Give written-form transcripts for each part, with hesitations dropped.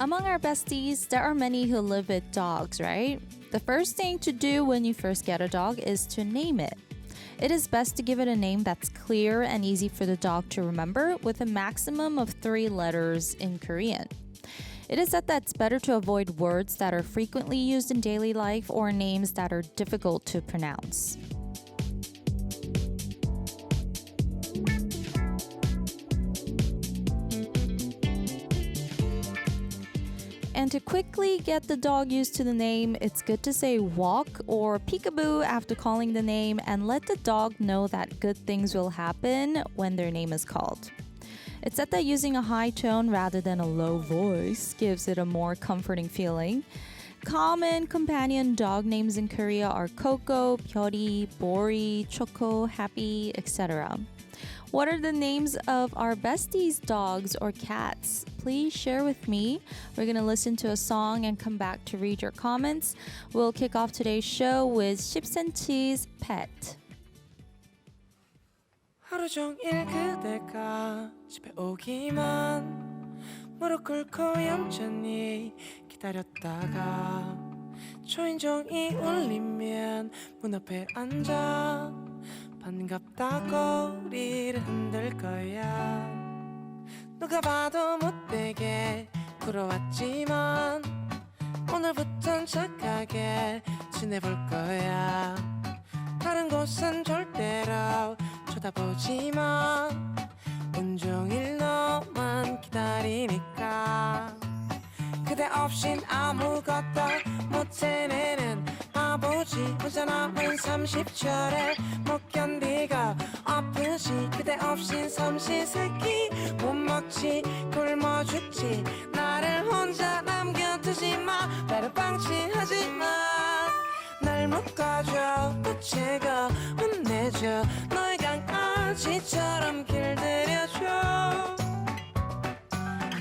Among our besties, there are many who live with dogs, right? The first thing to do when you first get a dog is to name it. It is best to give it a name that's clear and easy for the dog to remember with a maximum of 3 letters in Korean. It is said that it's better to avoid words that are frequently used in daily life or names that are difficult to pronounce. And to quickly get the dog used to the name, it's good to say walk or peekaboo after calling the name and let the dog know that good things will happen when their name is called. It's said that using a high tone rather than a low voice gives it a more comforting feeling. Common companion dog names in Korea are Coco, Byori, Bori, Choco, Happy, etc. What are the names of our besties' dogs or cats? Please share with me. We're going to listen to a song and come back to read your comments. We'll kick off today's show with 10cm's Pet. 하루 종일 그대가 집에 오기만 무릎 꿇고 얌전히 기다렸다가 초인종이 울리면 문 앞에 앉아 반갑다고 우리를 흔들 거야 누가 봐도 못되게 굴어왔지만 오늘부턴 착하게 지내볼 거야 다른 곳은 절대로 쳐다보지마 온종일 너만 기다리니까 그대 없인 아무것도 못해내는 바보지 혼자 남은 30초를 못 견디고 아프지 그대 없인 삼시세끼 못 먹지 굶어 죽지 나를 혼자 남겨두지마 나를 방치하지마 날 묶어줘 붙이고 혼내줘 너의 강아지처럼 길들여줘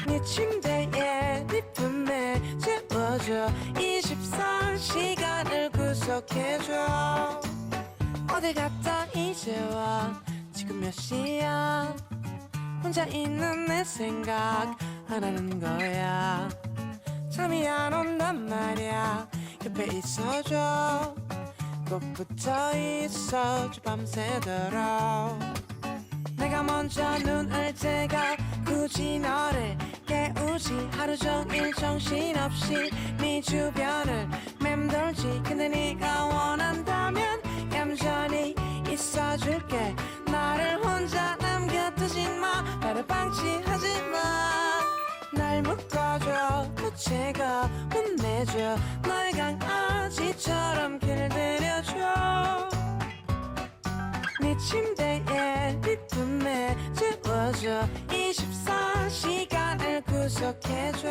네 침대에 네 품에 재워줘 24시간을 구속해줘 어딜 갔다 이제 와 지금 몇 시야 혼자 있는 내 생각 안 하는 거야 잠이 안 온단 말야 옆에 있어줘 꼭 붙어 있어줘 밤새도록 내가 먼저 눈을 뜨고 굳이 너를 깨우지 하루 종일 정신없이 네 주변을 맴돌지 근데 네가 원한다면 얌전히 있어줄게 나를 혼자 남겨두지 마 나를 방치하지 마 날 묶어줘 붙이고 혼내줘 너의 강아지처럼 길들여줘 네 침대에 네 품에 재워줘 24시간을 구속해줘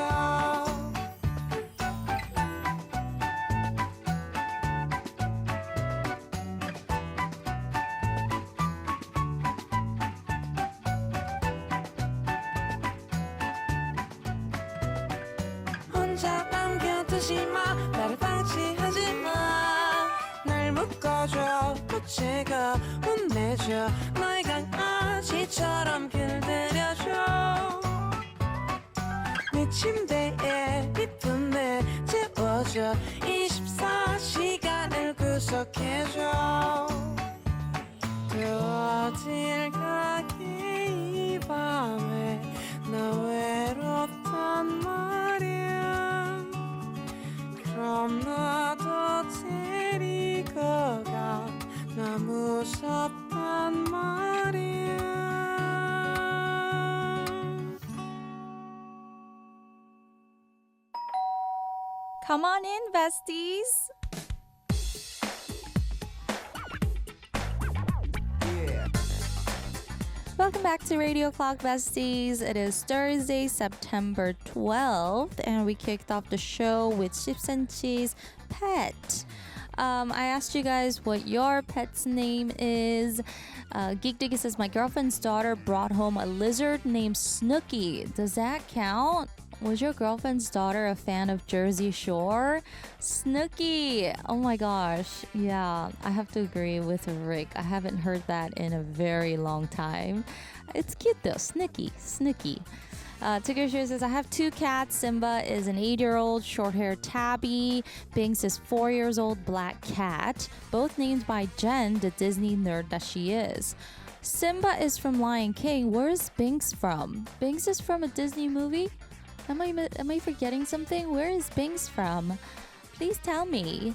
혼자 남겨두지마 나를 방치하지마 날 묶어줘 붙이고 혼내줘 너의 강아지처럼 길들여줘 네 침대에 네 품에 재워줘 24시간을 구속해줘 또 어딜 가게 이 밤에 나 외롭단 말이야 그럼 나도 데리고 가 나 무섭단 말이야 Come on in, besties! Welcome back to Radio Clock Besties. It is Thursday, September 12th, and we kicked off the show with 10cm's Pet. I asked you guys what your pet's name is. Geek Diggy says, my girlfriend's daughter brought home a lizard named Snooky. Does that count? Was your girlfriend's daughter a fan of Jersey Shore? Snooky! Oh my gosh. Yeah, I have to agree with Rick. I haven't heard that in a very long time. It's cute though. Snooky. Tigger Shoe says, I have 2 cats. Simba is an 8-year-old short-haired tabby. Binks is 4 years old black cat. Both named by Jen, the Disney nerd that she is. Simba is from Lion King. Where is Binks from? Binks is from a Disney movie? Am I forgetting something? Where is Binks from? Please tell me.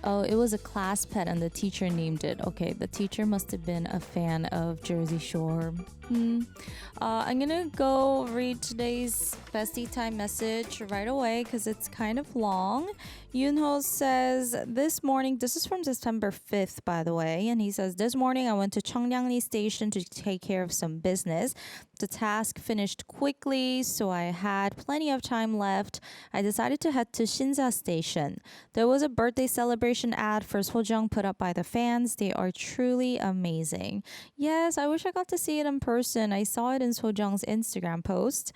Oh, it was a class pet and the teacher named it. Okay, the teacher must have been a fan of Jersey Shore. I'm gonna go read today's bestie time message right away because it's kind of long. Yunho says, this morning, this is from September 5th, by the way, and he says, this morning I went to Cheongyangni Station to take care of some business. The task finished quickly, so I had plenty of time left. I decided to head to Shinsa Station. There was a birthday celebration ad for Sojung put up by the fans. They are truly amazing. Yes, I wish I got to see it in person. I saw it in Sojung's Instagram post.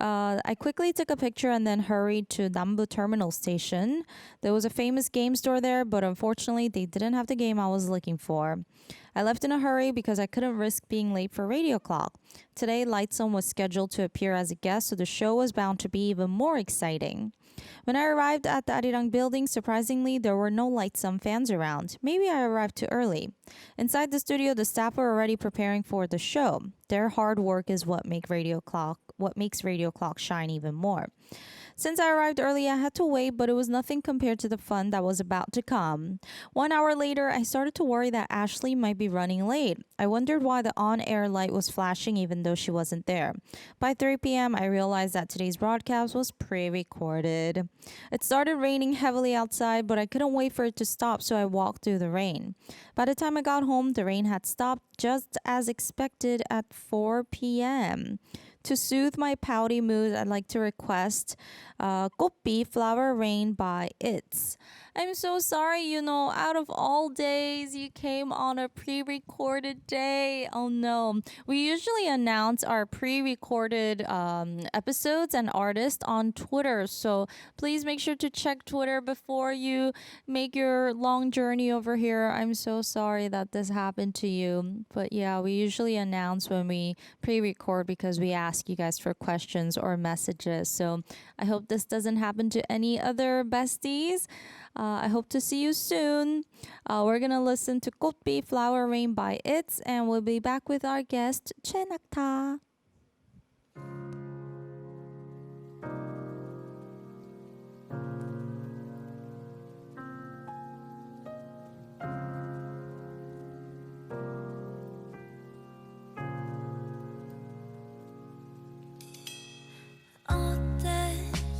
I quickly took a picture and then hurried to Nambu Terminal Station. There was a famous game store there, but unfortunately they didn't have the game I was looking for. I left in a hurry because I couldn't risk being late for Radio Clock. Today, Lightsum was scheduled to appear as a guest, so the show was bound to be even more exciting. When I arrived at the Arirang building, surprisingly, there were no Lightsum fans around. Maybe I arrived too early. Inside the studio, the staff were already preparing for the show. Their hard work is what makes Radio Clock shine even more. Since I arrived early, I had to wait, but it was nothing compared to the fun that was about to come. 1 hour later, I started to worry that Ashley might be running late. I wondered why the on-air light was flashing even though she wasn't there. By 3 p.m., I realized that today's broadcast was pre-recorded. It started raining heavily outside, but I couldn't wait for it to stop, so I walked through the rain. By the time I got home, the rain had stopped just as expected at 4 p.m. To soothe my pouty mood, I'd like to request Koppi Flower Rain by It's. I'm so sorry, out of all days, you came on a pre-recorded day. Oh no. We usually announce our pre-recorded episodes and artists on Twitter. So please make sure to check Twitter before you make your long journey over here. I'm so sorry that this happened to you. But yeah, we usually announce when we pre-record because we ask you guys for questions or messages. So I hope this doesn't happen to any other besties. I hope to see you soon. We're gonna listen to Koppi Flower Rain by It's, and we'll be back with our guest, Che Nakta.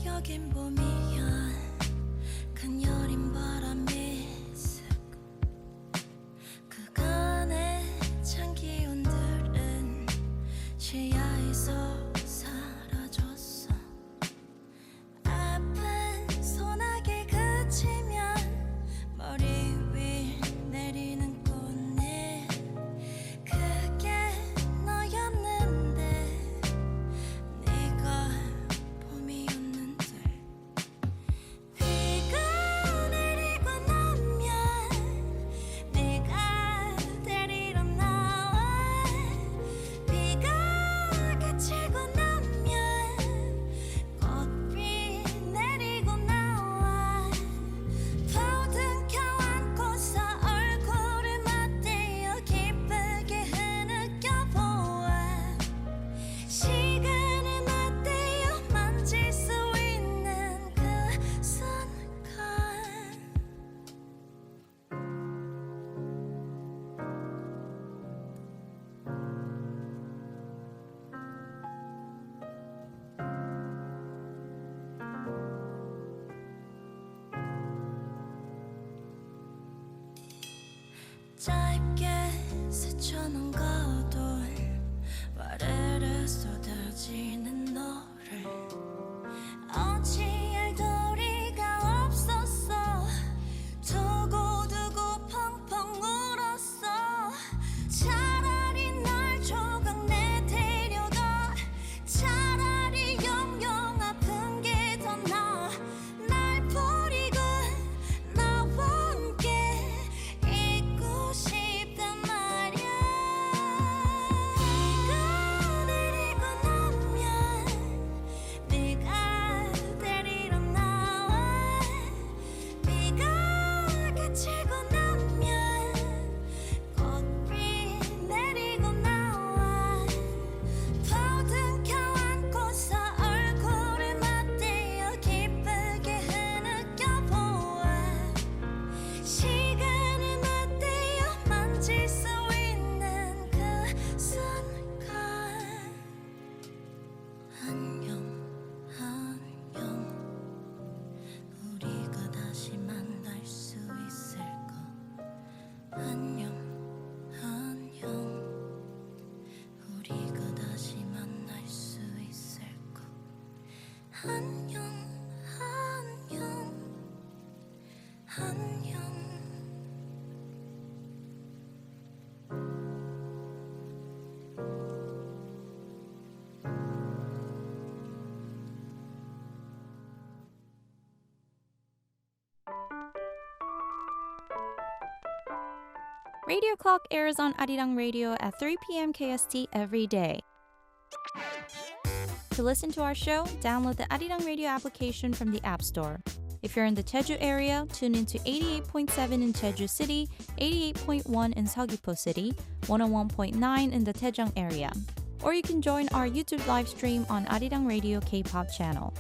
여긴 봄이야 간여린 바람이 스고 그간의 찬 기운들은 안녕 안녕 안녕 Radio Clock airs on Arirang Radio at 3 p.m. KST every day. To listen to our show, download the Arirang Radio application from the App Store. If you're in the Jeju area, tune into 88.7 in Jeju City, 88.1 in Seogwipo City, 101.9 in the Daejeong area. Or you can join our YouTube live stream on Arirang Radio K-pop channel.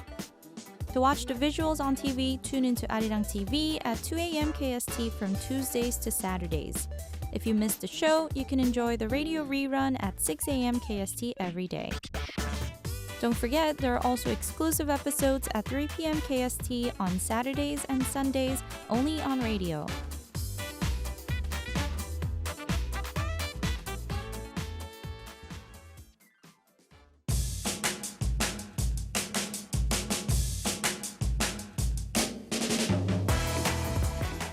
To watch the visuals on TV, tune into Arirang TV at 2 a.m. KST from Tuesdays to Saturdays. If you missed the show, you can enjoy the radio rerun at 6 a.m. KST every day. Don't forget, there are also exclusive episodes at 3 p.m. KST on Saturdays and Sundays, only on radio.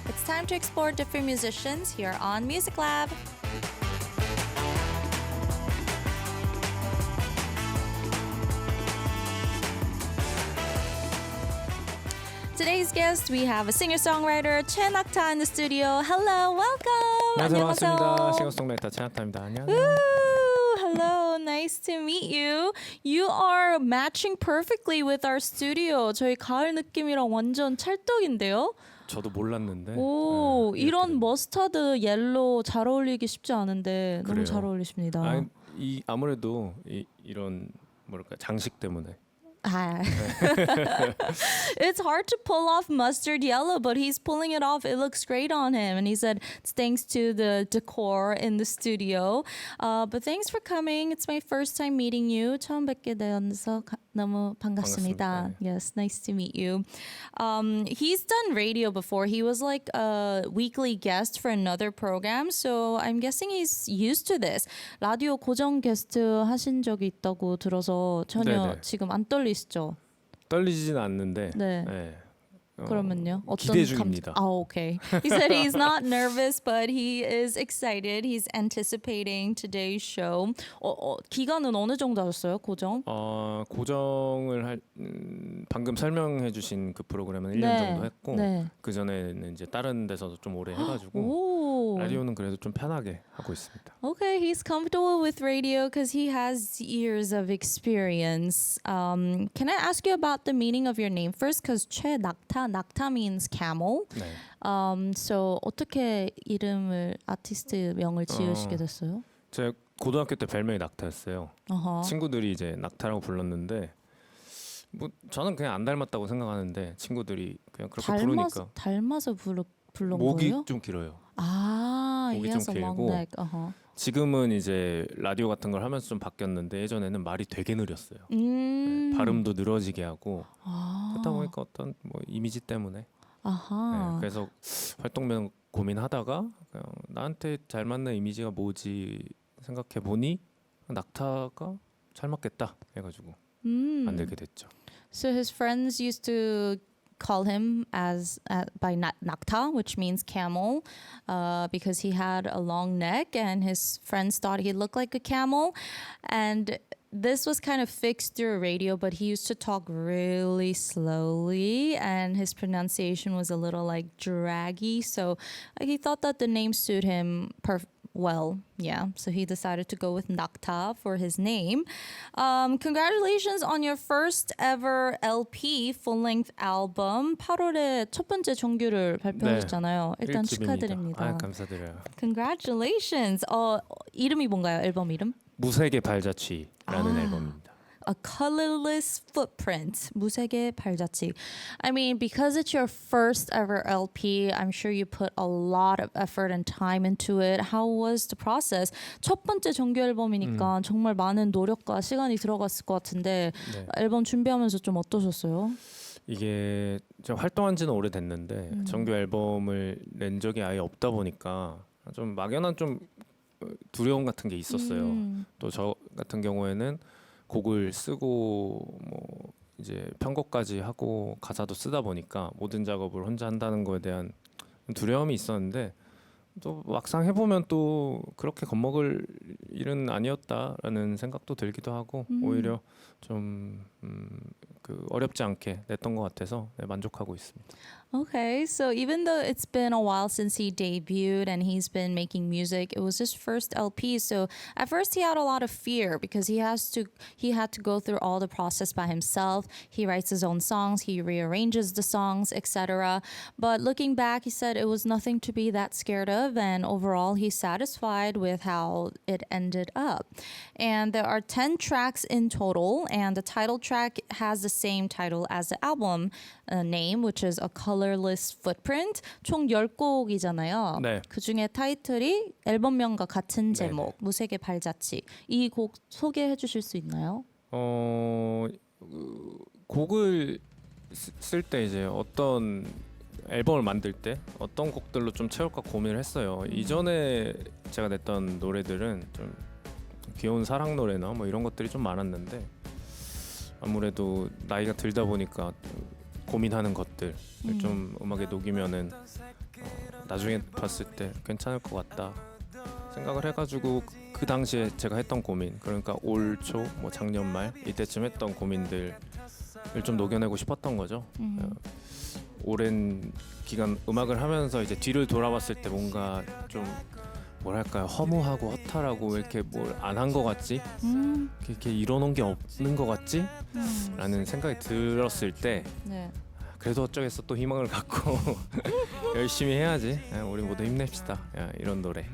It's time to explore different musicians here on Music Lab. Today's guest, we have a singer-songwriter Choi Nakta in the studio. Hello, welcome. 안녕하세요. 반갑습니다. 안녕하세요. 싱어송라이터 최낙타입니다. 안녕하세요. Ooh, hello, nice to meet you. You are matching perfectly with our studio. 저희 가을 느낌이랑 완전 찰떡인데요. 저도 몰랐는데. 오, 네, 이런 이렇게 머스타드 옐로우 잘 어울리기 쉽지 않은데 너무 그래요. 잘 어울리십니다. 아무래도 이런 뭐랄까 장식 때문에. Ah. It's hard to pull off mustard yellow, but he's pulling it off. It looks great on him. And he said it's thanks to the decor in the studio. But thanks for coming. It's my first time meeting you. 처음 뵙게 되어서 너무 반갑습니다. 반갑습니다. Yes, nice to meet you. He's done radio before. He was like a weekly guest for another program. So I'm guessing he's used to this. 라디오 고정 게스트 하신 적이 있다고 들어서 전혀 네네. 지금 안 떨리시죠? 떨리지는 않는데. 네. 네. 그러면요? 어떤 기대 중입니다. okay. He said he's not nervous, but he is excited. He's anticipating today's show. 기간은 어느 정도 하셨어요? 고정? 고정을 방금 설명해주신 그 프로그램은 1년 네. 정도 했고 네. 그 전에는 이제 다른 데서도 좀 오래 해가지고 오. 라디오는 그래도 좀 편하게 하고 있습니다. Okay, he's comfortable with radio because he has years of experience. Can I ask you about the meaning of your name first? Because 최 낙타, 낙타 means camel. 네. So 어떻게 이름을 아티스트 명을 지으시게 됐어요? 제가 고등학교 때 별명이 낙타였어요. 어허. 친구들이 이제 낙타라고 불렀는데 뭐 저는 그냥 안 닮았다고 생각하는데 친구들이 그냥 그렇게 부르니까 닮아서 부른 목이 거예요? 좀 길어요. 아, 목이 he has 좀 a long 길고 neck. 어허. 지금은 이제 라디오 같은 걸 하면서 좀 바뀌었는데 예전에는 말이 되게 느렸어요. 음. 네, 발음도 늘어지게 하고 아. 그러다 보니까 어떤 뭐 이미지 때문에 아하. 네, 그래서 활동명 고민하다가 그냥 나한테 잘 맞는 이미지가 뭐지 생각해 보니 낙타가 잘 맞겠다 해가지고 만들게 됐죠. So his friends used to call him as by Nakta, which means camel, because he had a long neck, and his friends thought he looked like a camel. And this was kind of fixed through radio, but he used to talk really slowly, and his pronunciation was a little like draggy. So he thought that the name suited him well, yeah. So he decided to go with Nakta for his name. Congratulations on your first ever LP, full-length album. 8월에 첫 번째 정규를 발표하셨잖아요. 일단 일집입니다. 축하드립니다. 감사드려요. Congratulations. 이름이 뭔가요? 앨범 이름? 무색의 발자취라는 앨범입니다. A colorless footprint. 무색의 발자취. I mean, because it's your first ever LP, I'm sure you put a lot of effort and time into it. How was the process? 첫 번째 정규 앨범이니까 정말 많은 노력과 시간이 들어갔을 것 같은데 네. 앨범 준비하면서 좀 어떠셨어요? 이게 제가 활동한 지는 오래됐는데 정규 앨범을 낸 적이 아예 없다 보니까 좀 막연한 좀 두려움 같은 게 있었어요. 또 저 같은 경우에는 곡을 쓰고 뭐 이제 편곡까지 하고 가사도 쓰다 보니까 모든 작업을 혼자 한다는 거에 대한 두려움이 있었는데 또 막상 해보면 또 그렇게 겁먹을 일은 아니었다라는 생각도 들기도 하고 오히려 좀 어렵지 않게 냈던 것 같아서 네, 만족하고 있습니다. Okay, so even though it's been a while since he debuted and he's been making music, it was his first LP. So at first he had a lot of fear because he had to go through all the process by himself. He writes his own songs, he rearranges the songs, etc. But looking back, he said it was nothing to be that scared of, and overall he's satisfied with how it ended up. And there are 10 tracks in total, and the title track has the same title as the album name, which is A Colorless Footprint. 총 10곡이잖아요. 네. 그중에 타이틀이 앨범명과 같은 네네. 제목, 무색의 발자취. 이 곡 소개해 주실 수 있나요? 곡을 쓸 때 이제 어떤 앨범을 만들 때 어떤 곡들로 좀 채울까 고민을 했어요. 이전에 제가 냈던 노래들은 좀 귀여운 사랑 노래나 뭐 이런 것들이 좀 많았는데 아무래도 나이가 들다 보니까 고민하는 것들을 좀 음악에 녹이면은 나중에 봤을 때 괜찮을 것 같다 생각을 해가지고 그 당시에 제가 했던 고민, 그러니까 올 초 뭐 작년 말 이때쯤 했던 고민들을 좀 녹여내고 싶었던 거죠. 오랜 기간 음악을 하면서 이제 뒤를 돌아봤을 때 뭔가 좀 뭐랄까요, 허무하고 허탈하고 왜 이렇게 뭘 안 한 것 같지? 이렇게 이뤄놓은 게 없는 것 같지? 라는 생각이 들었을 때 네. 그래도 어쩌겠어, 또 희망을 갖고 열심히 해야지, 우리 모두 힘냅시다, 이런 노래를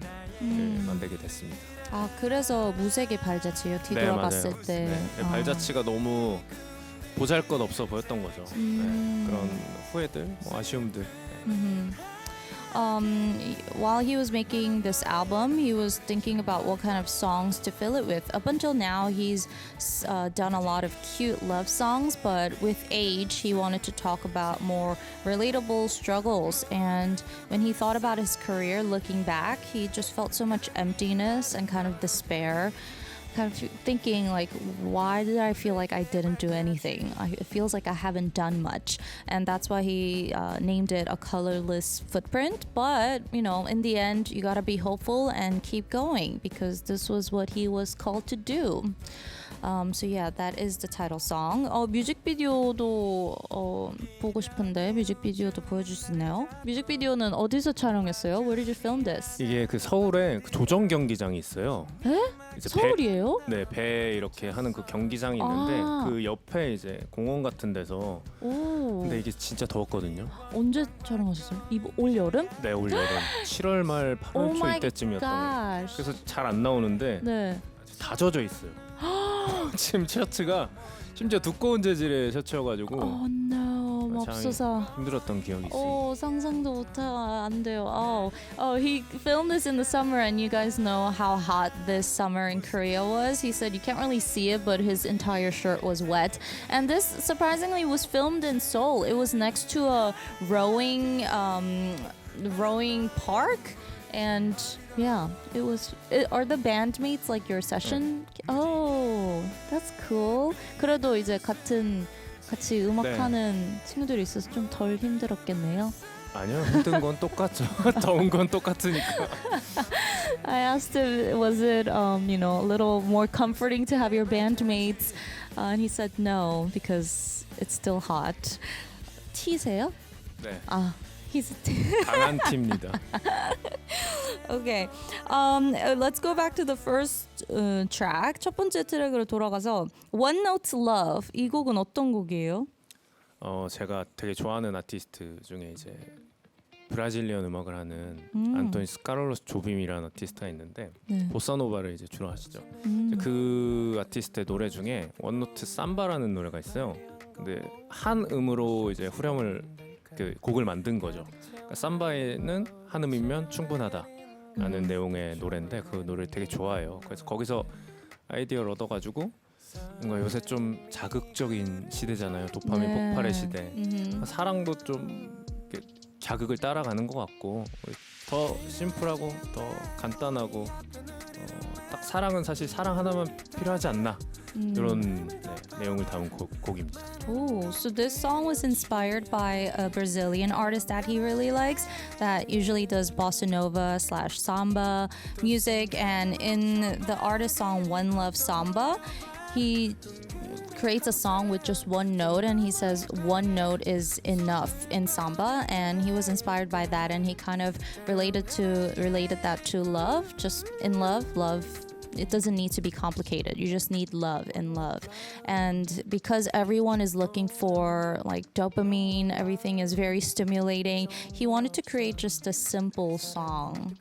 만들게 됐습니다. 아, 그래서 무색의 발자취요. 뒤돌아봤을 네, 때. 네, 발자취가 너무 보잘것없어 보였던 거죠. 네, 그런 후회들, 뭐 아쉬움들. While he was making this album, he was thinking about what kind of songs to fill it with. Up until now, he's done a lot of cute love songs, but with age, he wanted to talk about more relatable struggles. And when he thought about his career looking back, he just felt so much emptiness and kind of despair. Kind of thinking like, why did I feel like I didn't do anything? It feels like I haven't done much, and that's why he named it A Colorless Footprint. But you know, in the end, you gotta be hopeful and keep going because this was what he was called to do. So yeah, that is the title song. 뮤직비디오도 보고 싶은데 뮤직비디오도 보여줄 수 있나요? 뮤직비디오는 어디서 촬영했어요? Where did you film this? 이게 그 서울에 그 조정 경기장이 있어요. 에? 이제 서울이에요? 배 이렇게 하는 그 경기장이 있는데 그 옆에 이제 공원 같은 데서. 오. 근데 이게 진짜 더웠거든요. 언제 촬영하셨어요? 올 여름? 네, 올 여름 7월 말 8월 초 이때쯤이었던 거예요. 그래서 잘 안 나오는데 네. 다 젖어 있어요. 지금 셔츠가 심지어 두꺼운 재질의 셔츠여가지고 Oh no, 맙소사. 힘들었던 기억이 있어요. 상상도 안 돼요. He filmed this in the summer, and you guys know how hot this summer in Korea was. He said you can't really see it, but his entire shirt was wet. And this surprisingly was filmed in Seoul. It was next to a rowing park. And yeah, it was. Are the bandmates like your session? Oh, that's cool. 그래도 이제 같이 음악하는 친구들이 있어서 좀 덜 힘들었겠네요. 아니요, 힘든 건 똑같죠. 더운 건 똑같으니까. I asked him, was it a little more comforting to have your bandmates? And he said no because it's still hot. T세요? 네. He's 강한 팀입니다. Okay. Let's go back to the first track. 첫 번째 트랙으로 돌아가서 One Note Love. 이 곡은 어떤 곡이에요? 제가 되게 좋아하는 아티스트 중에 이제 브라질리언 음악을 하는 안토니스 카를로스 조빔이라는 아티스트가 있는데 보사노바를 이제 주로 하시죠. 그 아티스트의 노래 중에 원노트 삼바라는 노래가 있어요. 근데 한 음으로 이제 후렴을 그 곡을 만든 거죠. 그러니까 삼바에는 한 음이면 충분하다라는 내용의 노래인데 그 노래를 되게 좋아해요. 그래서 거기서 아이디어를 얻어가지고 뭔가 요새 좀 자극적인 시대잖아요. 도파민 폭발의 시대. 사랑도 좀 이렇게 자극을 따라가는 것 같고 더 심플하고 더 간단하고 딱 사랑은 사실 사랑 하나만 필요하지 않나 이런 내용을 담은 곡입니다. Oh, so this song was inspired by a Brazilian artist that he really likes that usually does bossa nova / samba music. And in the artist song One Love Samba, he creates a song with just one note, and he says one note is enough in samba, and he was inspired by that, and he kind of related that to love. Just in love, it doesn't need to be complicated. You just need love in love. And because everyone is looking for like dopamine, everything is very stimulating, he wanted to create just a simple song.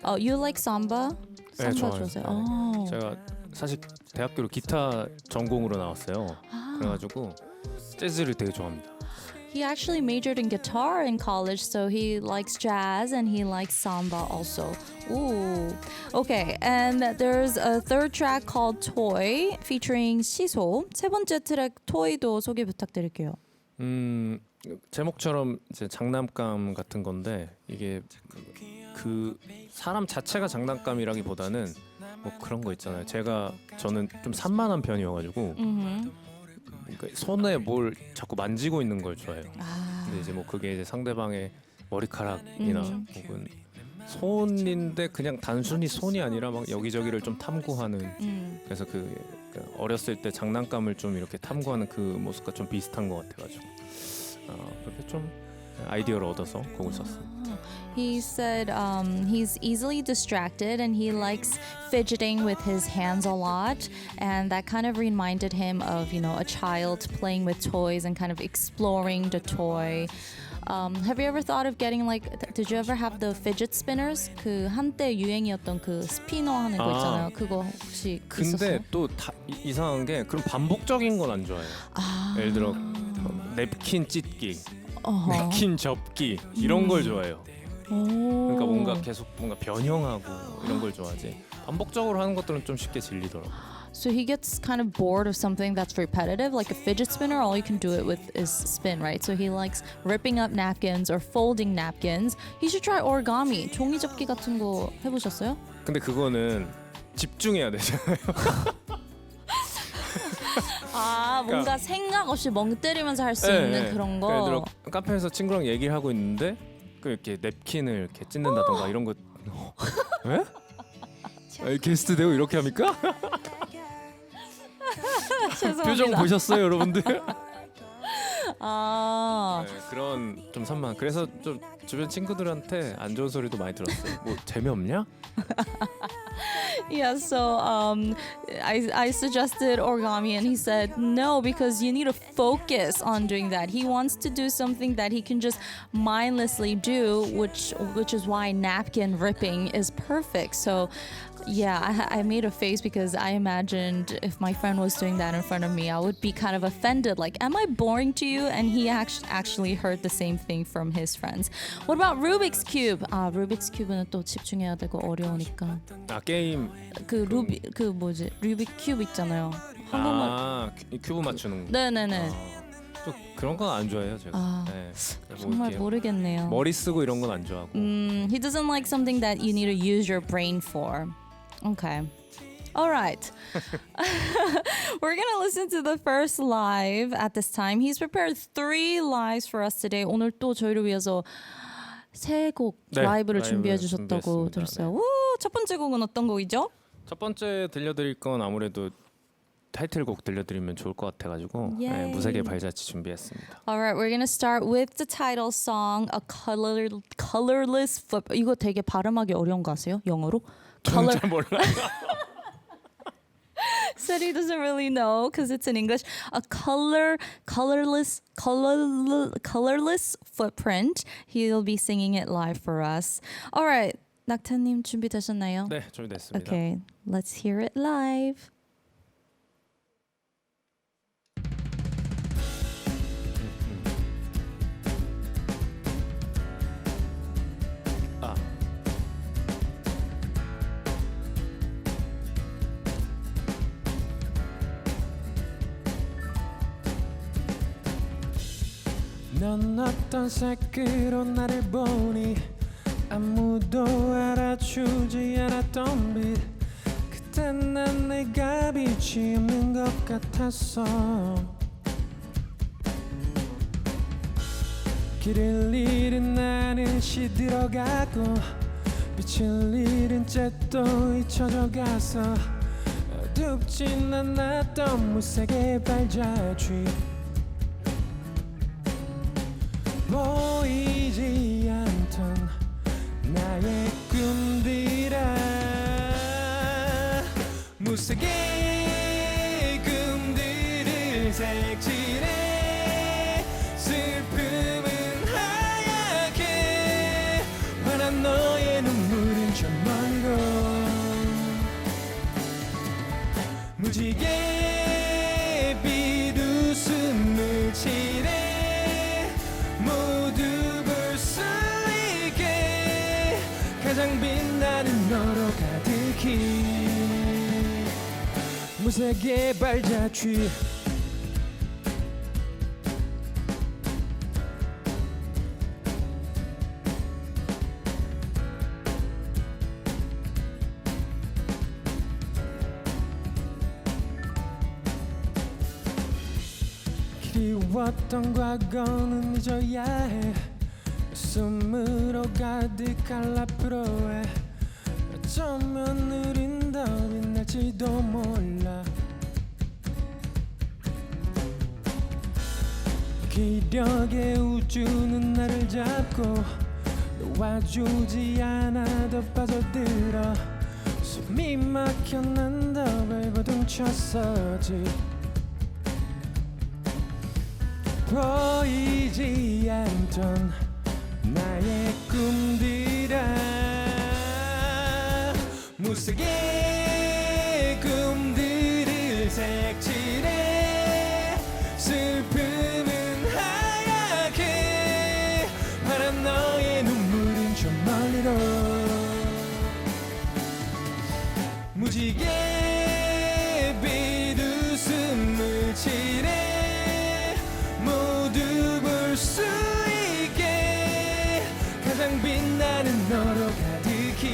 Oh, you like samba? 네, Samba 좋아요. 좋아하세요? Oh. 제가 사실 대학교로 기타 전공으로 나왔어요. 그래가지고 재즈를 되게 좋아합니다. He actually majored in guitar in college, so he likes jazz and he likes samba also. Ooh. Okay, and there's a third track called Toy featuring 시소. 세 번째 트랙 Toy도 소개 부탁드릴게요. 제목처럼 이제 장난감 같은 건데 이게 그 사람 자체가 장난감이라기보다는 뭐 그런 거 있잖아요. 저는 좀 산만한 편이어가지고 그러니까 손에 뭘 자꾸 만지고 있는 걸 좋아해요. 근데 이제 뭐 그게 이제 상대방의 머리카락이나 혹은 손인데 그냥 단순히 손이 아니라 막 여기저기를 좀 탐구하는 그래서 그 어렸을 때 장난감을 좀 이렇게 탐구하는 그 모습과 좀 비슷한 것 같아가지고 그렇게 좀 아이디어를 얻어서 곡을 썼습니다. He said he's easily distracted and he likes fidgeting with his hands a lot, and that kind of reminded him of, you know, a child playing with toys and kind of exploring the toy. Have you ever thought of getting like? Did you ever have the fidget spinners? 그 한때 유행이었던 그 스피너 하는 거 있잖아요. 그거 혹시 있었어요? 근데 또 이상한 게 그런 반복적인 건 안 좋아해요. 예를 들어 냅킨 찢기, 냅킨 접기 이런 걸 좋아해요. 그러니까 뭔가 계속 뭔가 변형하고 이런 걸 좋아하지. 반복적으로 하는 것들은 좀 쉽게 질리더라고. So he gets kind of bored of something that's repetitive, like a fidget spinner. All you can do it with is spin, right? So he likes ripping up napkins or folding napkins. He should try origami. 종이 접기 같은 거 해보셨어요? 근데 그거는 집중해야 되잖아요. 아, 뭔가 생각 없이 멍 때리면서 할 수 있는 그런 거. 예를 들어 카페에서 친구랑 얘기를 하고 있는데 그 이렇게 냅킨을 이렇게 찢는다던가 이런 거. 에? 게스트 되고 이렇게 합니까? 죄송합니다. 표정 보셨어요, 여러분들? 아, 네, 그런 좀 산만. 그래서 좀 주변 친구들한테 안 좋은 소리도 많이 들었어요. 뭐 재미없냐? yeah. So I suggested origami, and he said no because you need to focus on doing that. He wants to do something that he can just mindlessly do, which is why napkin ripping is perfect. So. Yeah, I made a face because I imagined if my friend was doing that in front of me, I would be kind of offended. Like, am I boring to you? And he actually heard the same thing from his friends. What about Rubik's Cube? 아, Rubik's Cube는 또 집중해야 되고 어려우니까. 아 게임. 그 뭐지? 루빅 큐브 있잖아요. 한번만. 아 큐브 맞추는 거. 네네네. 또 그런 건 안 좋아해요, 제가. 아, 네. 뭐 정말 이렇게 모르겠네요. 머리 쓰고 이런 건 안 좋아하고. He doesn't like something that you need to use your brain for. Okay. All right. We're going to listen to the first live at this time. He's prepared 3 lives for us today. 오늘 또 저희를 위해서 3곡 라이브를 준비해 주셨다고 들었어요. 네. 우, 첫 번째 곡은 어떤 곡이죠? 첫 번째 들려드릴 건 아무래도 타이틀곡 들려드리면 좋을 것 같아가지고 네, 무색의 발자취 준비했습니다. All right, we're gonna start with the title song, A Colorless Flip. 이거 되게 발음하기 어려운 거 아세요? 영어로? 저는 잘 몰라요. Said he doesn't really know because it's in English. A colorless footprint. He'll be singing it live for us. All right, 낙타님 준비되셨나요? 네, 준비됐습니다. Okay, let's hear it live. 넌 어떤 색으로 나를 보니 아무도 알아주지 않았던 빛 때 난 내가 빛이 없는 것 같았어 길을 잃은 나는 시들어가고 빛을 잃은 채 또 잊혀져 가서 어둡진 않았던 무색의 발자취 보이지 않던 나의 꿈들아 무색의 꿈들을 색칠해 슬픔은 하얗게 환한 너의 눈물은 저 멀리로 무지개 빛웃음을 칠해 모두 볼 수 있게 가장 빛나는 너로 가득히 무색의 발자취 그리웠던 과거는 잊어야 해 숨으로 가득할 앞으로에 어쩌면 우린 더 빛날지도 몰라 기력의 우주는 나를 잡고 놓아주지 않아도 빠져들어 숨이 막혀 난 더 발버둥 쳤었지 보이지 않던 나의 꿈들아 무색의 꿈들을 색칠해 슬픔은 하얗게 환한 너의 눈물은 저 멀리로 무지개 빛웃음을 칠해 모두 볼 수 있게 가장 빛나는 너로 가득히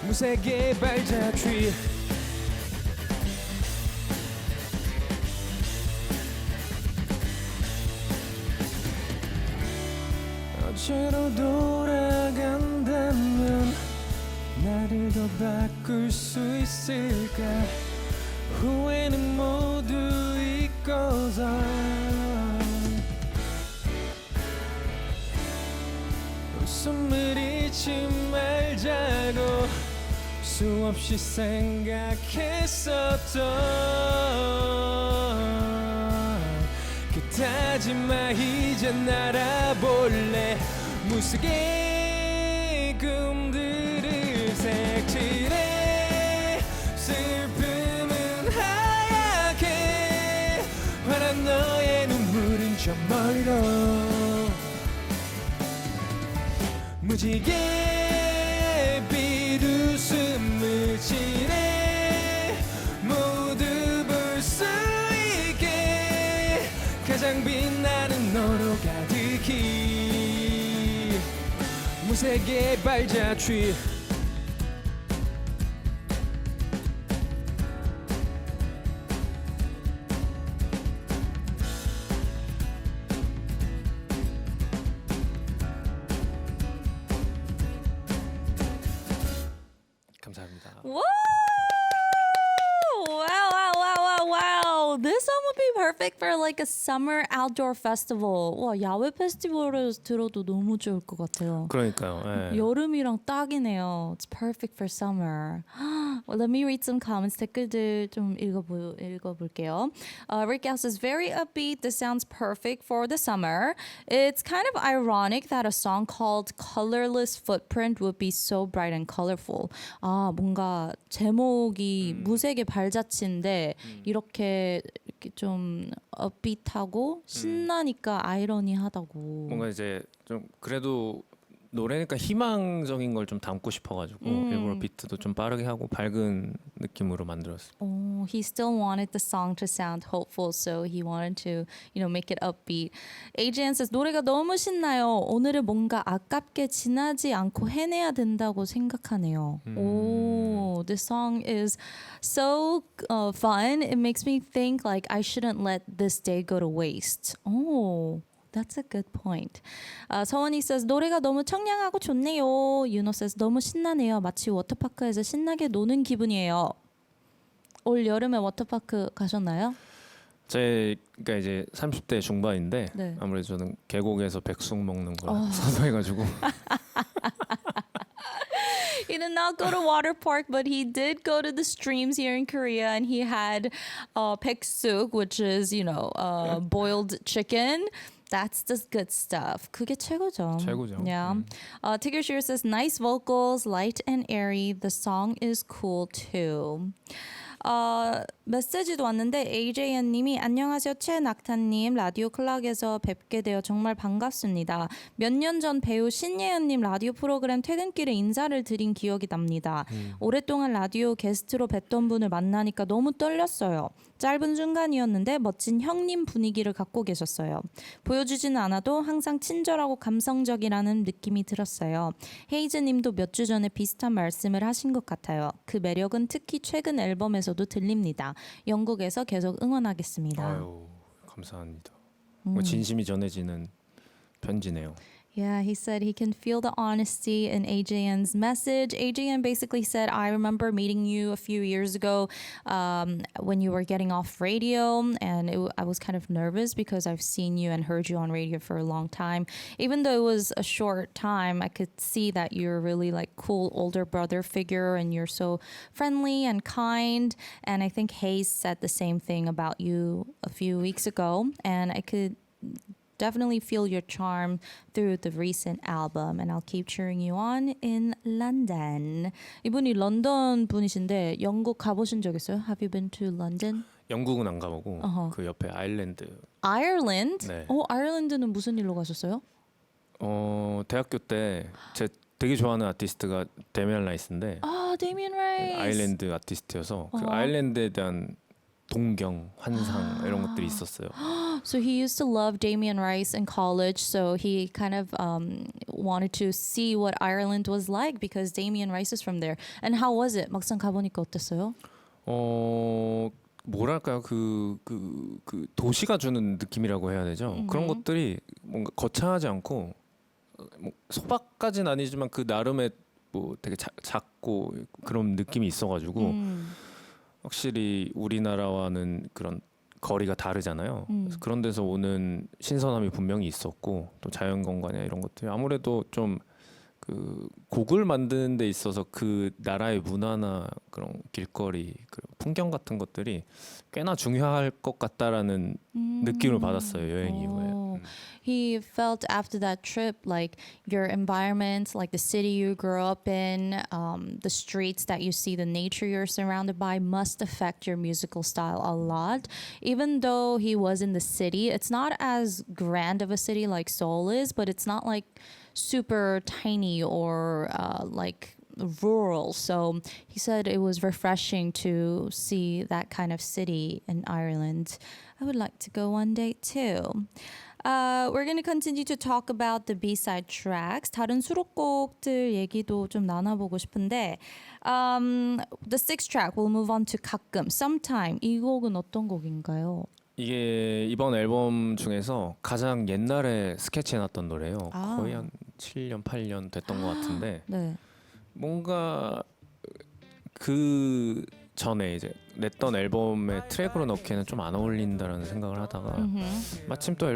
무색의 발자취 어제로 돌아간다면 나를 더 바꿀 수 있을까 후회는 모두 잊고서 웃음을 잊지 말자고 수없이 생각했었던 그 다짐아 이제 날아볼래 무색의 꿈들을 색칠해 슬픔은 하얗게 환한 너의 눈물은 저 멀리로 무지개 빛웃음을 칠해 모두 볼 수 있게 가장 빛나는 너로 가득히 무색의 발자취 감사합니다. Whoa! Wow. This song would be perfect for like a summer outdoor festival. 와, 야외 페스티벌에서 들어도 너무 좋을 것 같아요. 그러니까요. 예. 여름이랑 딱이네요. It's perfect for summer. Well, let me read some comments. 댓글들 좀 읽어볼게요. Rick Gal says, very upbeat. This sounds perfect for the summer. It's kind of ironic that a song called Colorless Footprint would be so bright and colorful. 아, 뭔가 제목이 무색의 발자취인데 이렇게 좀 upbeat하고 신나니까 아이러니하다고. 뭔가 이제 좀 그래도 노래니까 희망적인 걸 좀 담고 싶어가지고 일부러 비트도 좀 빠르게 하고 밝은 느낌으로 만들었어요. Oh, he still wanted the song to sound hopeful, so he wanted to, make it upbeat. AJN says 노래가 너무 신나요. 오늘은 뭔가 아깝게 지나지 않고 해내야 된다고 생각하네요. Oh, this song is so fun. It makes me think like I shouldn't let this day go to waste. Oh. That's a good point. 서원이 says 노래가 너무 청량하고 좋네요. 윤호 says 너무 신나네요. 마치 워터파크에서 신나게 노는 기분이에요. 올 여름에 워터파크 가셨나요? 제가 이제 30대 중반인데 네. 아무래도 저는 계곡에서 백숙 먹는 걸 선호해가지고 He did not go to water park, but he did go to the streams here in Korea, and he had baeksuk, which is boiled chicken. That's the good stuff. 그게 최고죠. 최고죠. Yeah. Tigger Shear says nice vocals, light and airy. The song is cool too. 메시지도 왔는데 AJN님이 안녕하세요 최낙타님 라디오 클락에서 뵙게 되어 정말 반갑습니다. 몇 년 전 배우 신예은님 라디오 프로그램 퇴근길에 인사를 드린 기억이 납니다. 오랫동안 라디오 게스트로 뵀던 분을 만나니까 너무 떨렸어요. 짧은 순간이었는데 멋진 형님 분위기를 갖고 계셨어요. 보여주지는 않아도 항상 친절하고 감성적이라는 느낌이 들었어요. 헤이즈님도 몇 주 전에 비슷한 말씀을 하신 것 같아요. 그 매력은 특히 최근 앨범에서도 들립니다. 영국에서 계속 응원하겠습니다. 아유 감사합니다. 진심이 전해지는 편지네요. Yeah, he said he can feel the honesty in AJN's message. AJN basically said, I remember meeting you a few years ago when you were getting off radio, and I was kind of nervous because I've seen you and heard you on radio for a long time. Even though it was a short time, I could see that you're really like cool older brother figure and you're so friendly and kind. And I think Hayes said the same thing about you a few weeks ago, and I could definitely feel your charm through the recent album, and I'll keep cheering you on in London. 이분이 런던 분이신데 영국 가보신 적 있어요? Have you been to London? 영국은 안 가보고 그 옆에 아일랜드. Ireland? 네. 아일랜드는 무슨 일로 가셨어요? 대학교 때 제 되게 좋아하는 아티스트가 데미안 라이스인데 데미안 라이스. 아일랜드 아티스트여서 그 아일랜드에 대한 동경, 환상 이런 것들이 있었어요. So he used to love Damien Rice in college, so he kind of wanted to see what Ireland was like because Damien Rice is from there. And how was it? 막상 가보니까 어땠어요? 뭐랄까요 그 도시가 주는 느낌이라고 해야 되죠. 그런 것들이 뭔가 거창하지 않고 뭐 소박까지는 아니지만 그 나름의 뭐 되게 작고 그런 느낌이 있어가지고 확실히 우리나라와는 그런 거리가 다르잖아요. 그래서 그런 데서 오는 신선함이 분명히 있었고 또 자연경관이나 이런 것들이 아무래도 좀 그 곡을 만드는 데 있어서 그 나라의 문화나 그런 길거리 그 풍경 같은 것들이 꽤나 중요할 것 같다라는 느낌을 받았어요 여행 이후에. He felt after that trip like your environment, like the city you grew up in, the streets that you see, the nature you're surrounded by must affect your musical style a lot. Even though he was in the city, it's not as grand of a city like Seoul is, but it's not like super tiny or like rural. So he said it was refreshing to see that kind of city in Ireland. I would like to go one day too. We're going to continue to talk about the B-side tracks. 다른 수록곡들 얘기도 좀 나눠보고 싶은데 the sixth track, we'll move on to 가끔, sometime. 이 곡은 어떤 곡인가요? 이게 이번 앨범 중에서 가장 옛날에 스케치해놨던 노래예요. 거의 한 7년, 8년 됐던 것 같은데 네. 뭔가 그 전에 이제 냈던 앨범에 트랙으로 넣기에는 좀 안 어울린다라는 생각을 하다가 마침 또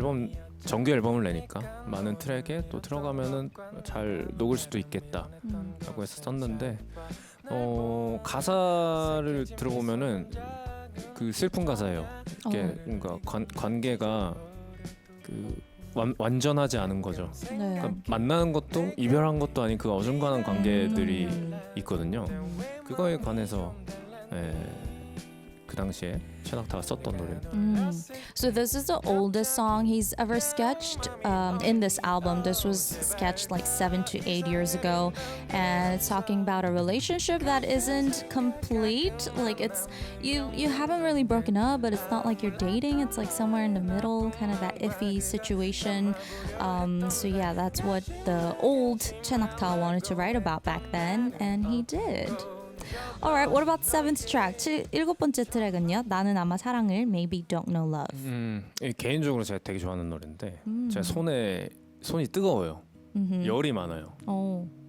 정규 앨범을 내니까 많은 트랙에 또 들어가면은 잘 녹을 수도 있겠다라고 해서 썼는데 가사를 들어보면은 그 슬픈 가사예요. 이게 뭔가 관계가 그 완전하지 않은 거죠. 네. 그러니까 만나는 것도 이별한 것도 아닌 그 어중간한 관계들이 있거든요. 그거에 관해서 그 당시에 최낙타가 썼던 노래입니다. So this is the oldest song he's ever sketched in this album. This was sketched like 7 to 8 years ago, and it's talking about a relationship that isn't complete. Like it's you haven't really broken up, but it's not like you're dating. It's like somewhere in the middle, kind of that iffy situation. So yeah, that's what the old 최낙타 wanted to write about back then, and he did. Alright, what about seventh track? 일곱 번째 트랙은요? 나는 아마 사랑을 Maybe Don't Know Love. 개인적으로 제가 되게 좋아하는 노래인데 제가 손이 뜨거워요. 열이 많아요.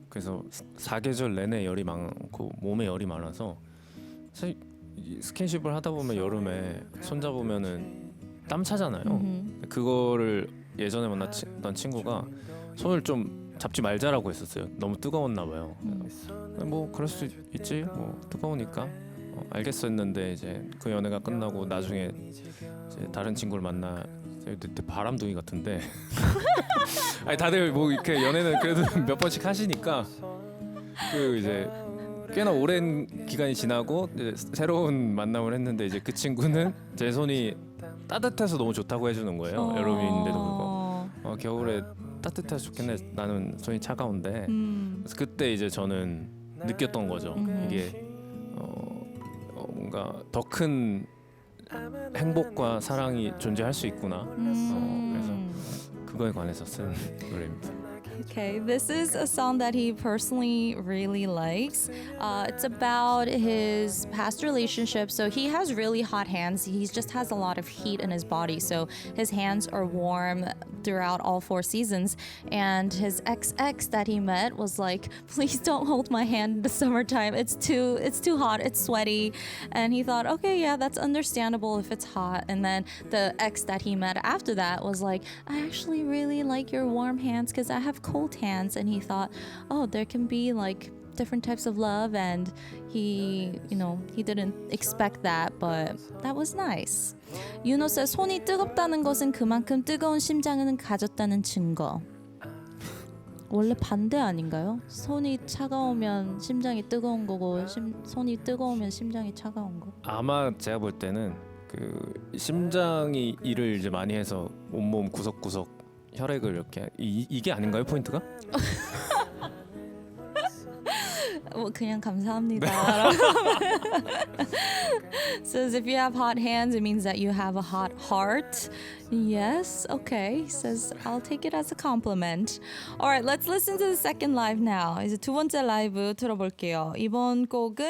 그래서 사계절 내내 열이 많고 몸에 열이 많아서 사실 스킨십을 하다 보면 여름에 손 잡으면은 땀 차잖아요. 그거를 예전에 만났던 친구가 손을 좀 잡지 말자라고 했었어요. 너무 뜨거웠나 봐요. 뭐 그럴 수 있지. 뭐 뜨거우니까 알겠어 했는데 이제 그 연애가 끝나고 나중에 이제 다른 친구를 만나 바람둥이 같은데 아니 다들 뭐 이렇게 연애는 그래도 몇 번씩 하시니까 그 이제 꽤나 오랜 기간이 지나고 이제 새로운 만남을 했는데 이제 그 친구는 제 손이 따뜻해서 너무 좋다고 해주는 거예요. 여름인데도 불구하고 겨울에 따뜻해서 좋겠네. 나는 손이 차가운데 그래서 그때 이제 저는 느꼈던 거죠. 이게 뭔가 더 큰 행복과 사랑이 존재할 수 있구나. 그래서 그거에 관해서 쓴 노래입니다. Okay, this is a song that he personally really likes. It's about his past relationship. So he has really hot hands. He just has a lot of heat in his body. So his hands are warm throughout all 4 seasons. And his ex that he met was like, please don't hold my hand in the summertime. It's too hot. It's sweaty. And he thought, okay, yeah, that's understandable if it's hot. And then the ex that he met after that was like, I actually really like your warm hands because I have cold hands. And he thought, oh, there can be like different types of love, and he didn't expect that, but that was nice. Yuno says 손이 뜨겁다는 것은 그만큼 뜨거운 심장을 가졌다는 증거. 원래 반대 아닌가요? 손이 차가우면 심장이 뜨거운 거고 손이 뜨거우면 심장이 차가운 거. 아마 제가 볼 때는 그 심장이 일을 이제 많이 해서 온몸 구석구석 혈액을 이렇게 이게 아닌가요, 포인트가? 그냥 감사합니다. Says if you have hot hands, it means that you have a hot heart. Yes, okay. Says I'll take it as a compliment. Alright, let's listen to the second live now. 이제 두 번째 라이브 들어볼게요. 이번 곡은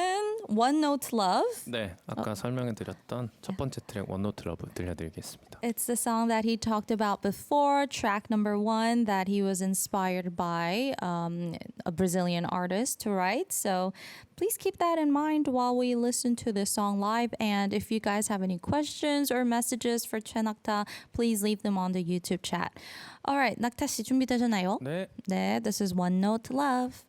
One Note Love. 네, 아까 설명해드렸던 첫 번째 트랙 One Note Love 들려드리겠습니다. It's the song that he talked about before, track number 1, that he was inspired by a Brazilian artist to write. So please keep that in mind while we listen to this song live. And if you guys have any questions or messages for 최낙타, please leave them on the YouTube chat. Alright, 낙타 씨 준비되셨나요? 네. 네, this is One Note Love.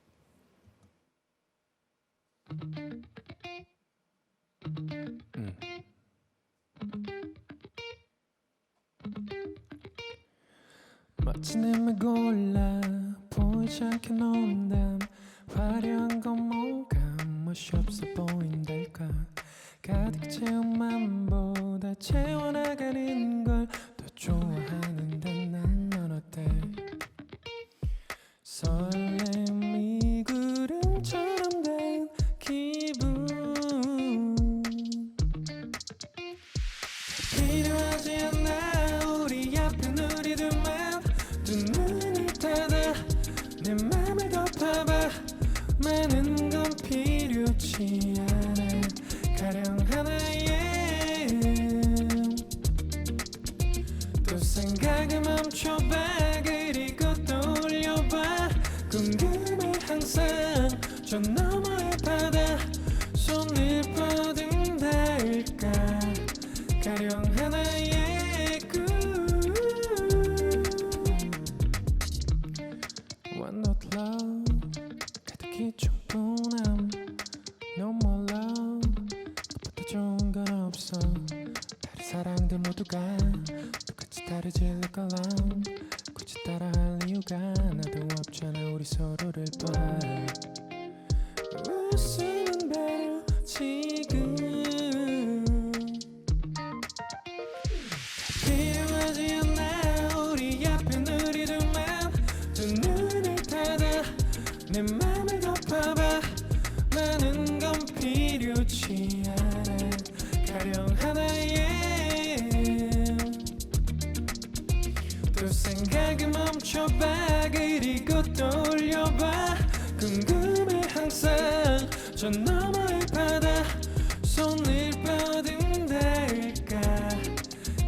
마치 내말 골라 보이지 않게 논담 화려한 건 뭔가 멋이 없어 보인달까 가득 채운 맘보다 채워나가는 걸 더 좋아하는데 넌 어때 설렘이 구름처럼 된 기분 필요하지 않아 우리 앞에 우리 둘만 두 눈을 닫아 내 맘을 덮어봐 많은 건 필요치 않아 가령 하나의 또 생각을 멈춰봐 그리고 떠올려봐 궁금해 항상 저 너머의 바다 손을 뻗은달까 가령 하나의 꿈 One note love 가득히 충분함 No more love 그보다 좋은 건 없어 다른 사랑들 모두가 똑같이 다르지 않을 거람 굳이 따라할 이유가 나도 없잖아 우리 서로를 봐 웃으면 바로 지금 내 맘을 덮어봐 많은 건 필요치 않아 가령 하나의 또 생각을 멈춰봐 그리고 떠올려봐 궁금해 항상 저 너머의 바다 손을 뻗은달까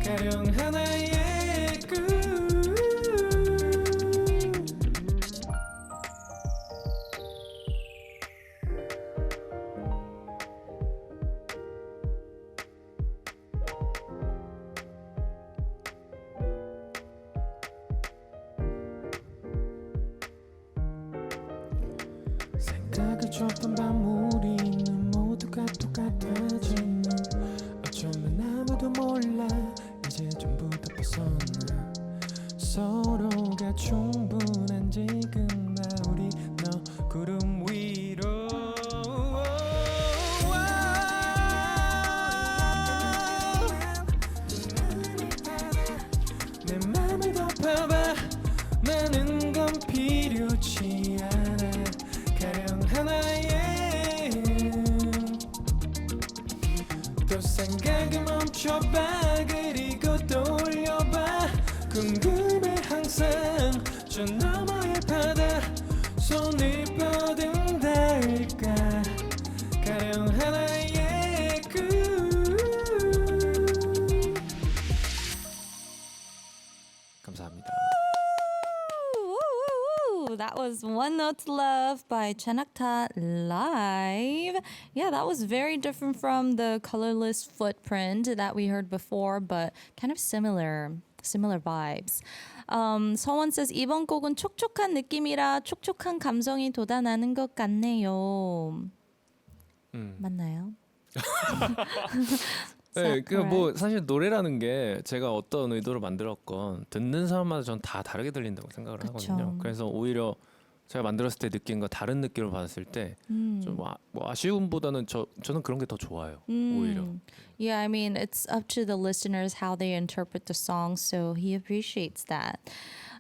가령 하나의 꿈 생각을 좁은 밤 우리는 모두가 똑같아지는 어쩌면 아무도 몰라 이제 전부 다 벗어나 서로가 충분한 지금 나 우리 너 구름 위로 내 맘을 덮어봐 많은 건 필요치 않아 가령 하나의 또 생각을 멈춰봐 그리고 떠올려봐 궁금해 항상 저 너머의 바다 손을 뻗은달까 가령 하나의 꿈 감사합니다. That was One Note to Love by Chenakta live. Yeah, that was very different from the Colorless Footprint that we heard before, but kind of similar vibes. 서원 says 이번 곡은 촉촉한 느낌이라 촉촉한 감성이 돋아나는 것 같네요. 맞나요? 네, 그 뭐 사실 노래라는 게 제가 어떤 의도로 만들었건 듣는 사람마다 전 다 다르게 들린다고 생각을 그쵸. 하거든요. 그래서 오히려 제가 만들었을 때 느낀 거 다른 느낌으로 받았을 때 좀 뭐 아쉬움보다는 저는 그런 게 더 좋아요. 오히려. Yeah, I mean, it's up to the listeners how they interpret the song, so he appreciates that.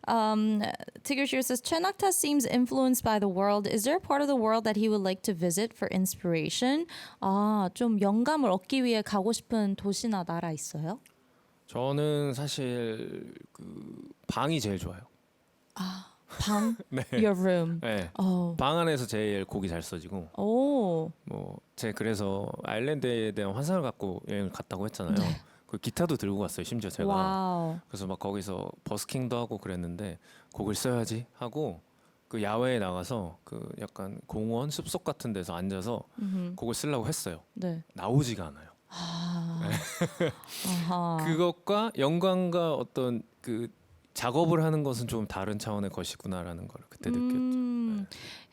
Tigger Shear says, Chenakta seems influenced by the world. Is there a part of the world that he would like to visit for inspiration? 아, 좀 영감을 얻기 위해 가고 싶은 도시나 나라 있어요? 저는 사실 그 방이 제일 좋아요. 방? 네. Your room. 네. Oh. 방 안에서 제일 곡이 잘 써지고. 오. 뭐 제 그래서 아일랜드에 대한 환상을 갖고 여행을 갔다고 했잖아요. 네. 그 기타도 들고 갔어요. 심지어 제가. 와우. 그래서 막 거기서 버스킹도 하고 그랬는데 곡을 써야지 하고 그 야외에 나가서 그 약간 공원 숲속 같은 데서 앉아서 곡을 쓰려고 했어요. 네. 나오지가 않아요. 아하. 그것과 영광과 어떤 그 작업을 하는 것은 좀 다른 차원의 것이구나라는 걸 그때 느꼈죠.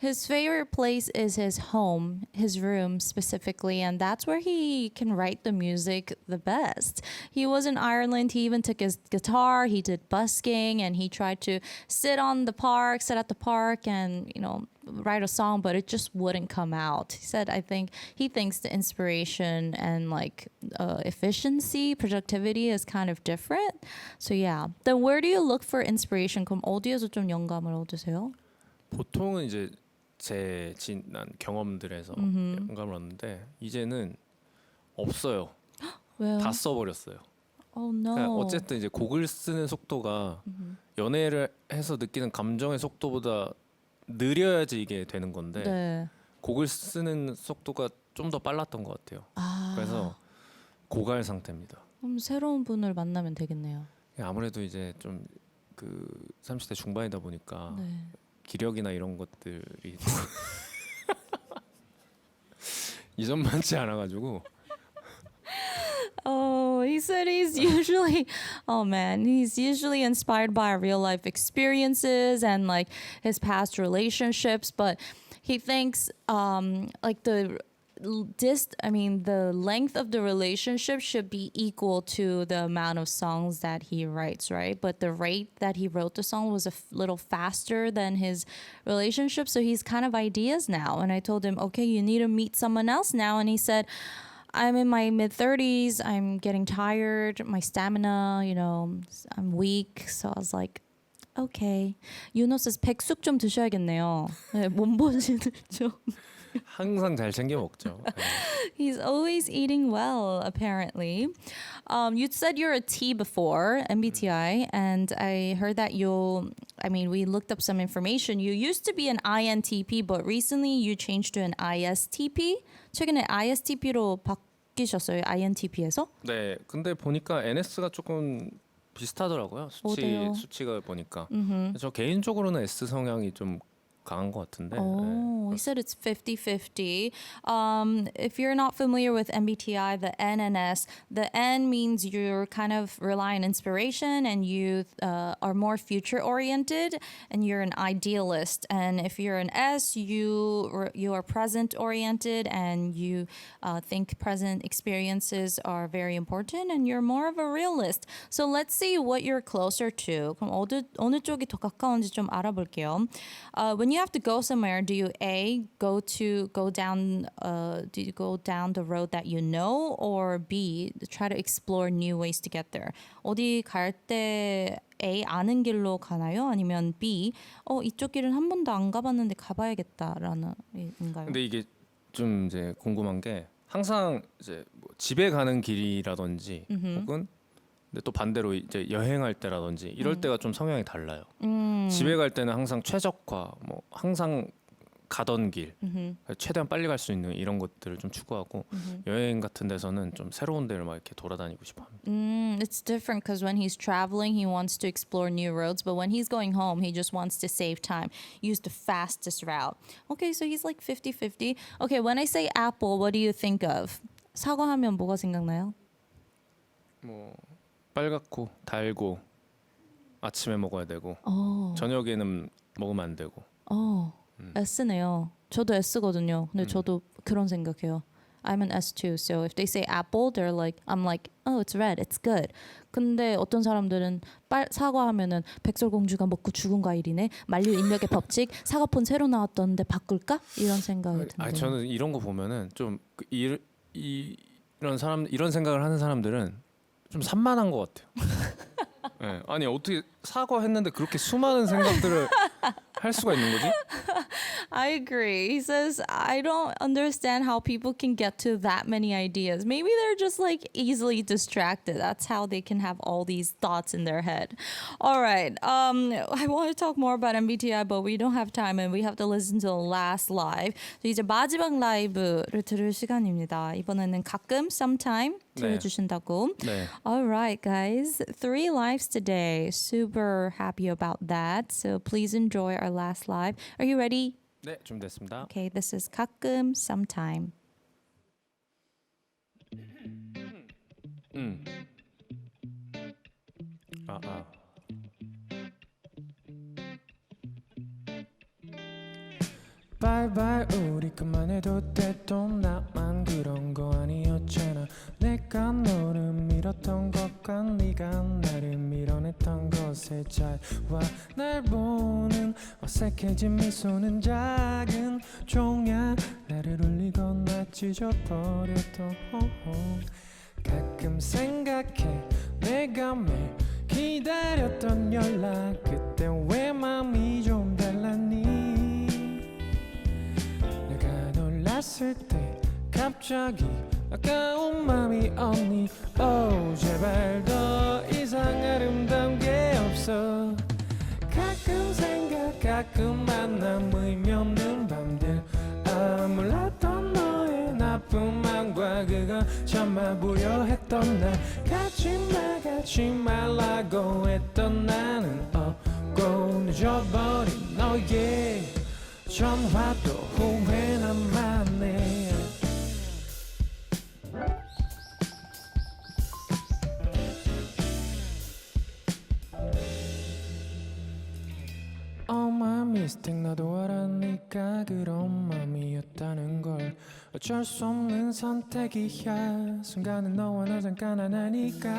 His favorite place is his home, his room specifically, and that's where he can write the music the best. He was in Ireland, he even took his guitar, he did busking, and he tried to sit at the park and, you know, write a song, but it just wouldn't come out. He said, he thinks the inspiration and like efficiency, productivity is kind of different. So yeah. Then where do you look for inspiration? 그럼 어디에서 좀 영감을 얻으세요? 보통은 이제 제 지난 경험들에서 영감을 얻는데 이제는 없어요. 왜요? 다 써버렸어요. Oh no. 그러니까 어쨌든 이제 곡을 쓰는 속도가 연애를 해서 느끼는 감정의 속도보다 느려야지 이게 되는 건데 네. 곡을 쓰는 속도가 좀 더 빨랐던 것 같아요. 그래서 고갈 상태입니다. 그럼 새로운 분을 만나면 되겠네요. 아무래도 이제 좀 그 30대 중반이다 보니까 네. 기력이나 이런 것들이 이전만치 않아가지고. Oh, he said he's usually inspired by real life experiences and like his past relationships, but he thinks like the length of the relationship should be equal to the amount of songs that he writes, right? But the rate that he wrote the song was a little faster than his relationship, so he's kind of ideas now. And I told him, okay, you need to meet someone else now. And he said, I'm in my mid-30s. I'm getting tired. My stamina, I'm weak. So I was like, Okay. Yuno says 백숙 좀 드셔야겠네요. 네, 몸보신을 좀. 항상 잘 챙겨 먹죠. 네. He's always eating well, apparently. You said you're a T before, MBTI, and I heard that we looked up some information. You used to be an INTP, but recently you changed to an ISTP. 최근에 ISTP로 바뀌셨어요, INTP에서? 네, 근데 보니까 NS가 조금 비슷하더라고요. 어때요? 수치가 보니까. Mm-hmm. 저 개인적으로는 S 성향이 좀 강한 것 같은데. Oh, he said it's 50-50. If you're not familiar with MBTI, the N and S, the N means you're kind of rely on inspiration and you are more future oriented and you're an idealist. And if you're an S, you are present oriented and you think present experiences are very important and you're more of a realist. So let's see what you're closer to. 그럼 어느 쪽이 더 가까운지 좀 알아볼게요. When you have to go somewhere, do you go down the road that you know, or B, try to explore new ways to get there? 어디 갈 때 A, 아는 길로 가나요? 아니면 B, 이쪽 길은 한 번도 안 가봤는데 가봐야겠다라는 인가요? 근데 이게 좀 이제 궁금한 게 항상 이제 뭐 집에 가는 길이라든지 혹은 근데 또 반대로 이제 여행할 때라든지 이럴 때가 좀 성향이 달라요. 집에 갈 때는 항상 최적화, 뭐 항상 가던 길, 최대한 빨리 갈 수 있는 이런 것들을 좀 추구하고 여행 같은 데서는 좀 새로운 데를 막 이렇게 돌아다니고 싶어합니다. It's different because when he's traveling, he wants to explore new roads, but when he's going home, he just wants to save time, use the fastest route. Okay, so he's like 50-50. Okay, when I say apple, what do you think of? 사과하면 뭐가 생각나요? 뭐 빨갛고 달고 아침에 먹어야 되고 어, 저녁에는 먹으면 안 되고. S네요. 저도 S거든요. 근데 저도 그런 생각해요. I'm an S too. So if they say apple, I'm like, oh, it's red, it's good. 근데 어떤 사람들은 사과하면은 백설공주가 먹고 죽은 과일이네. 만류 인력의 법칙. 사과폰 새로 나왔던데 바꿀까? 이런 생각이 드는데. 저는 이런 거 보면은 좀 이런 생각을 하는 사람들은 좀 산만한 것 같아요. 네, 아니 어떻게 사과했는데 그렇게 수많은 생각들을 할 수가 있는 거지? I agree. He says, I don't understand how people can get to that many ideas. Maybe they're just like easily distracted. That's how they can have all these thoughts in their head. All right. I want to talk more about MBTI, but we don't have time and we have to listen to the last live. 이제 마지막 라이브를 들을 시간입니다. 이번에는 가끔, sometime 들려주신다고. 네. All right, guys. 3 lives today. Super happy about that. So please enjoy our last live. Are you ready? 네, 준비됐습니다. Okay, this is 가끔, sometime. 바이바이 우리 그만해도 돼 또 나만 그런 거 아니었잖아 내가 너를 밀었던 것과 네가 나를 밀어냈던 것에 잘 와 날 보는 어색해진 미소는 작은 종야 나를 울리거나 찢어버려도 가끔 생각해 내가 매일 기다렸던 연락 그때 왜 마음이 좀 달랐니 놀랐을 때 갑자기 아까운 맘이 없니 제발 더 이상 아름다운 게 없어 가끔 생각 가끔 만남 의미 없는 밤들 몰랐던 너의 나쁜 맘과 그거 참아 보려 했던 날 가지 말라고 했던 나는 없고 늦어버린 너의 전화도 후회나 많네 my mistake 나도 알아니까 그런 맘이었다는 걸 어쩔 수 없는 선택이야 순간은 너와 나 잠깐 하나니까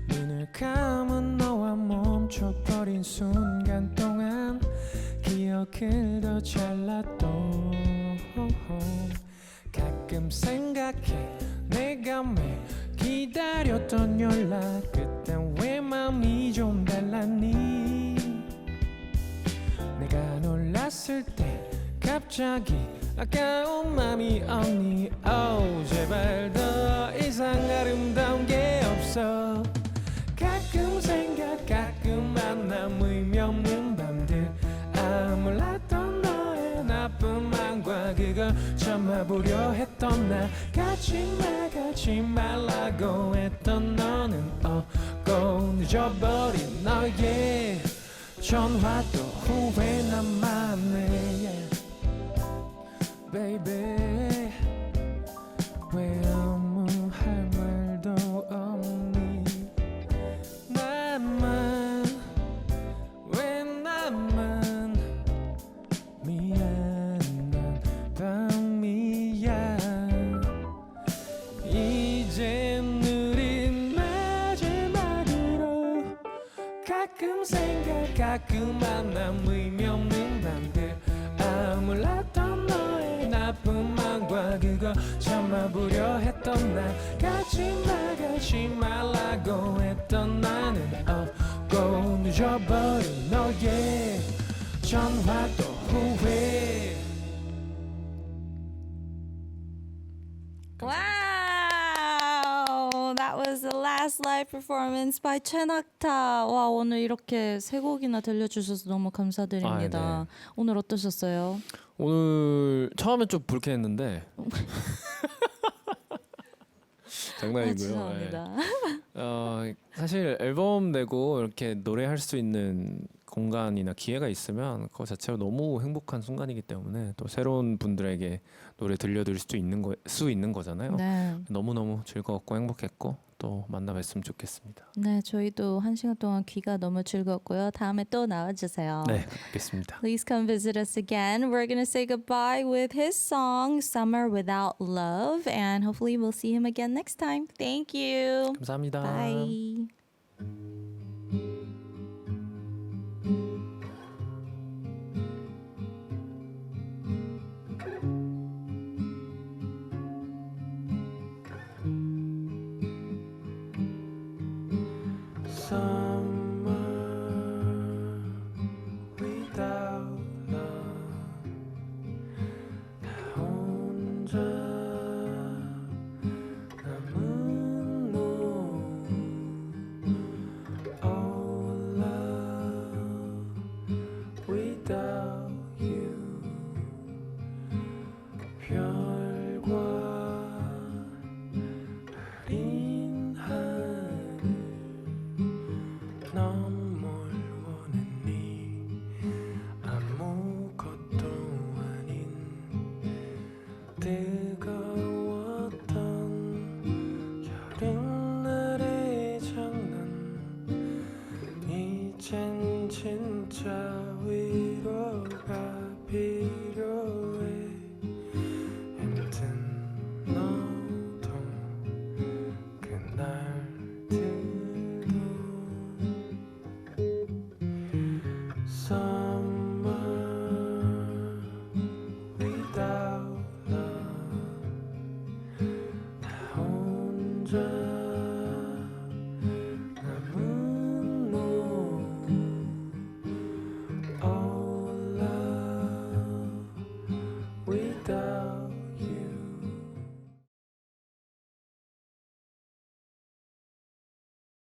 눈을 감은 너와 멈춰버린 순간 동안 기억을 더 잘랐도 가끔 생각해 내가 매일 기다렸던 연락 그땐 왜 맘이 좀 달랐니 봤을 때 갑자기 아까운 맘이 없니 제발 더 이상 아름다운 게 없어 가끔 생각 가끔 만남 의미 없는 밤들 몰랐던 너의 나쁜 맘과 그걸 참아보려 했던 나 가지 말라고 했던 너는 꼭 늦어버린 너의 전화도 후회 남았네 yeah. Baby 왜 아무 할 말도 없니 나만 왜 나만 미안한 밤이야 이젠 우린 마지막으로 가끔 생각 가끔 만남 의미 없는 밤들 몰랐던 너의 나쁜 맘과 그거 참아보려 했던 나 가지 말라고 했던 나는 꼭 늦어버린 너의 전화도 후회 Wow, that was the last live performance by 최낙타. 와, 오늘 이렇게 세 곡이나 들려주셔서 너무 감사드립니다. 네. 오늘 어떠셨어요? 오늘 처음에 좀 불쾌했는데 장난이고요. 죄송합니다. 사실 앨범 내고 이렇게 노래할 수 있는 공간이나 기회가 있으면 그거 자체로 너무 행복한 순간이기 때문에 또 새로운 분들에게 노래 들려드릴 수 있는 거잖아요. 네. 너무너무 즐거웠고 행복했고 또 만나 뵀으면 좋겠습니다. 네, 저희도 1시간 동안 귀가 너무 즐거웠고요. 다음에 또 나와주세요. 네, 알겠습니다. Please come visit us again. We're gonna say goodbye with his song "Summer Without Love," and hopefully we'll see him again next time. Thank you. 감사합니다. Bye. 뜨거웠던 여름날의 장난 이젠 진짜 위로가